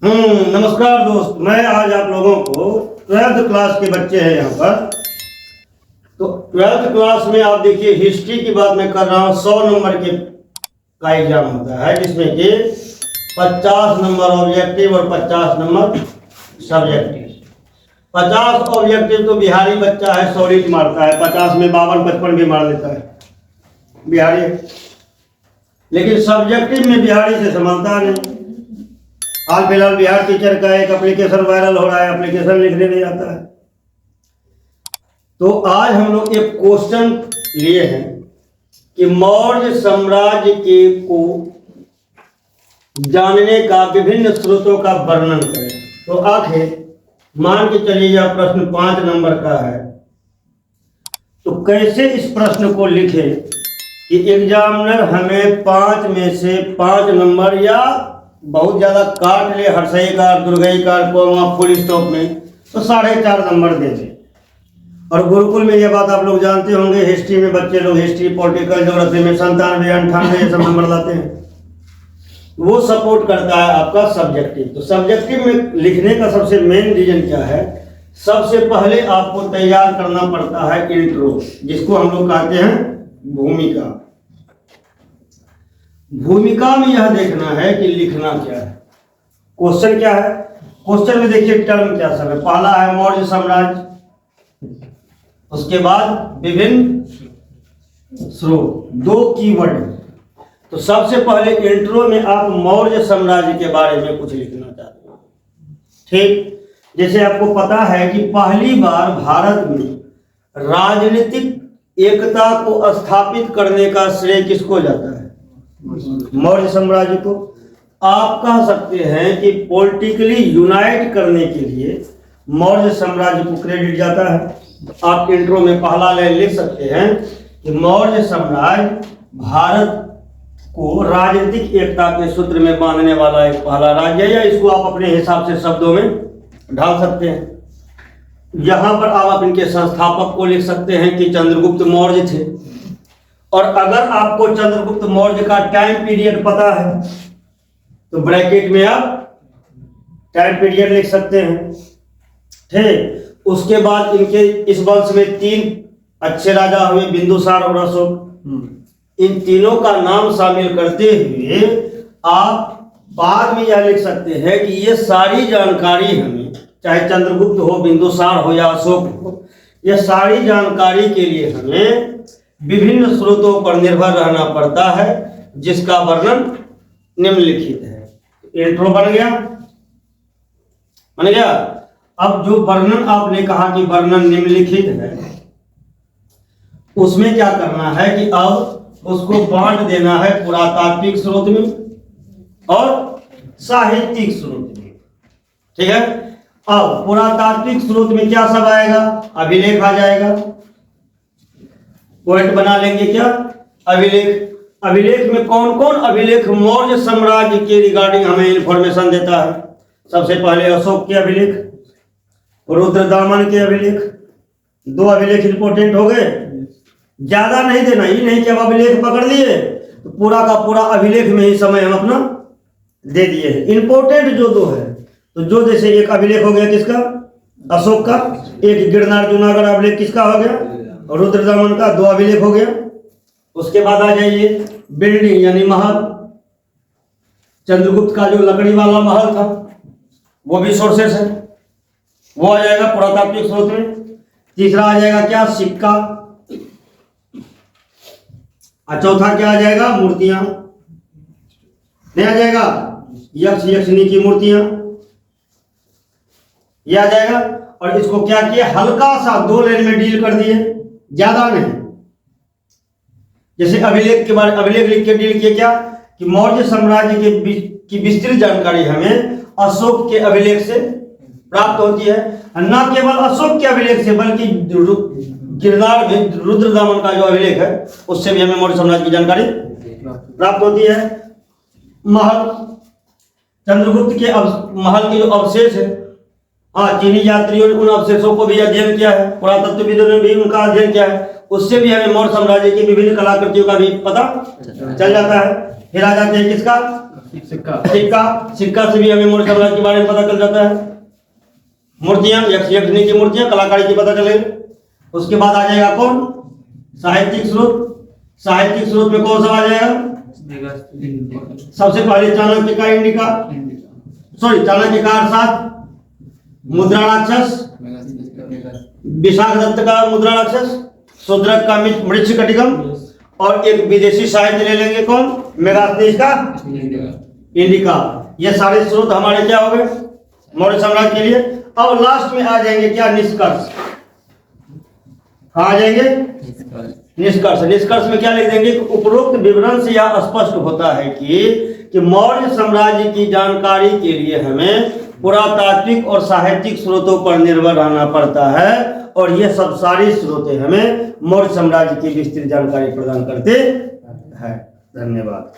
नमस्कार दोस्त, मैं आज आप लोगों को 12th क्लास के बच्चे हैं यहाँ पर। तो 12th क्लास में आप देखिए हिस्ट्री की बात मैं कर रहा हूँ। 100 नंबर के का एग्जाम होता है जिसमें कि 50 नंबर ऑब्जेक्टिव और 50 नंबर सब्जेक्टिव। 50 ऑब्जेक्टिव तो बिहारी बच्चा है सॉलिड मारता है, 50 में 52-55 भी मार लेता है बिहारी, लेकिन सब्जेक्टिव में बिहारी से संभलता नहीं। हाल फिलहाल बिहार टीचर का एक एप्लीकेशन वायरल हो रहा है, एप्लीकेशन लिखने नहीं आता है। तो आज हम लोग एक क्वेश्चन लिए हैं कि मौर्य साम्राज्य के को जानने का विभिन्न स्रोतों का वर्णन करें। तो आखिर मान के चलिए यह प्रश्न 5 नंबर का है, तो कैसे इस प्रश्न को लिखें कि एग्जामिनर हमें 5 में से 5 नंबर या बहुत ज्यादा काट ले, हर्षई कार, दुर्गई कार, कोमा, फुल स्टॉप में तो 4.5 नंबर दे दे। और गुरुकुल में ये बात आप लोग जानते होंगे, हिस्ट्री में बच्चे लोग हिस्ट्री, पॉलिटिकल, ज्योग्राफी में 97, 98 ये सब नंबर लाते हैं। वो सपोर्ट करता है आपका सब्जेक्टिव। तो सब्जेक्टिव में लिखने का सबसे मेन रीजन क्या है, सबसे पहले आपको तैयार करना पड़ता है इंट्रो, जिसको हम लोग कहते हैं भूमिका। भूमिका में यह देखना है कि लिखना क्या है, क्वेश्चन क्या है। क्वेश्चन में देखिए टर्म क्या सब है। पहला है मौर्य साम्राज्य, उसके बाद विभिन्न स्रोत, 2 कीवर्ड। तो सबसे पहले इंट्रो में आप मौर्य साम्राज्य के बारे में कुछ लिखना चाहते हैं, ठीक। जैसे आपको पता है कि पहली बार भारत में राजनीतिक एकता को स्थापित करने का श्रेय किसको जाता है, मौर्य साम्राज्य को। आप कह सकते हैं कि पॉलिटिकली यूनाइट करने के लिए मौर्य साम्राज्य को क्रेडिट जाता है। आप इंट्रो में पहला लाइन लिख सकते हैं कि मौर्य साम्राज्य भारत को राजनीतिक एकता के सूत्र में बांधने वाला एक पहला राज्य है, या इसको आप अपने हिसाब से शब्दों में ढाल सकते हैं। यहां पर आप इनके संस्थापक को लिख सकते हैं कि चंद्रगुप्त मौर्य थे। और अगर आपको चंद्रगुप्त मौर्य का टाइम पीरियड पता है तो ब्रैकेट में आप टाइम पीरियड लिख सकते हैं, ठीक। उसके बाद इनके इस वंश में 3 अच्छे राजा हुए, बिंदुसार और अशोक। इन तीनों का नाम शामिल करते हुए आप बाद में यह लिख सकते हैं कि ये सारी जानकारी हमें, चाहे चंद्रगुप्त हो, बिंदुसार हो या अशोक हो, यह सारी जानकारी के लिए हमें विभिन्न स्रोतों पर निर्भर रहना पड़ता है, जिसका वर्णन निम्नलिखित है। इंट्रो बन गया, बन गया। अब जो वर्णन आपने कहा कि वर्णन निम्नलिखित है, उसमें क्या करना है कि अब उसको बांट देना है पुरातात्विक स्रोत में और साहित्यिक स्रोत में, ठीक है। अब पुरातात्विक स्रोत में क्या सब आएगा, अभिलेख आ जाएगा, पॉइंट बना लेंगे क्या, अभिलेख। अभिलेख में कौन कौन अभिलेख मौर्य साम्राज्य के रिगार्डिंग हमें इंफॉर्मेशन देता है। सबसे पहले अशोक के अभिलेख, रुद्रदामन के अभिलेख। 2 अभिलेख इंपोर्टेंट हो गए, ज्यादा नहीं देना, ये नहीं कि अब अभिलेख पकड़ लिए तो पूरा का पूरा अभिलेख में ही समय हम अपना दे दिए हैं। इंपोर्टेंट जो 2 है, तो जो जैसे एक अभिलेख हो गया किसका, अशोक का, एक गिरनार जूनागढ़ अभिलेख किसका हो गया, रुद्रदामन का, 2 अभिलेख हो गया। उसके बाद आ जाइए बिल्डिंग यानी महल, चंद्रगुप्त का जो लकड़ी वाला महल था वो भी सोर्सेस है, वो आ जाएगा पुरातात्विक स्रोत में। तीसरा आ जाएगा क्या, सिक्का। और चौथा क्या आ जाएगा, मूर्तियां। नहीं आ जाएगा, यक्ष यक्षिणी की मूर्तियां, ये आ जाएगा। और इसको क्या किया, हल्का सा 2 लाइन में डील कर दिए, ज्यादा नहीं। जैसे अभिलेख के बारे, अभिलेख लिख के डील किए क्या कि मौर्य साम्राज्य की विस्तृत जानकारी हमें अशोक के अभिलेख से प्राप्त होती है। न केवल अशोक के अभिलेख से, बल्कि गिरनार में रुद्रदामन का जो अभिलेख है उससे भी हमें मौर्य साम्राज्य की जानकारी प्राप्त होती है। महल, चंद्रगुप्त के महल के जो अवशेष है, हाँ, चीनी यात्रियों ने उन अवशेषों को भी अध्ययन किया है, पुरातत्वविदों ने भी उनका अध्ययन किया है, उससे भी हमें मौर्य साम्राज्य की विभिन्न कलाकृतियों का भी पता चल जाता है। फिर आ जाते हैं किसका, सिक्का। सिक्का। सिक्का से भी हमें मौर्य साम्राज्य के बारे में पता चल जाता है। मूर्तियां, यक्ष यक्षिणी की मूर्तियां, कलाकारी की पता चलेगी। उसके बाद आ जाएगा कौन, साहित्यिक स्रोत। साहित्यिक स्रोत में कौन सा आ जाएगा, सबसे पहले चाणक्य का इंडिका, सॉरी चाणक्य का अर्थशास्त्र, मुद्रा राक्षस, विशाख दत्त का मुद्रा राक्षस, शूद्रक का मृच्छकटिकम, और एक विदेशी साहित्य ले लेंगे कौन, मेगास्थनीज का इंडिका। ये सारे स्रोत हमारे क्या हो गए मौर्य साम्राज्य के लिए। अब लास्ट में आ जाएंगे क्या, निष्कर्ष। कहाँ आ जाएंगे, निष्कर्ष। निष्कर्ष में क्या लिख देंगे, उपरोक्त विवरण से यह स्पष्ट होता है कि मौर्य साम्राज्य की जानकारी के लिए हमें पुरातात्विक और साहित्यिक स्रोतों पर निर्भर रहना पड़ता है, और ये सब सारी स्रोतें हमें मौर्य साम्राज्य की विस्तृत जानकारी प्रदान करते हैं। धन्यवाद।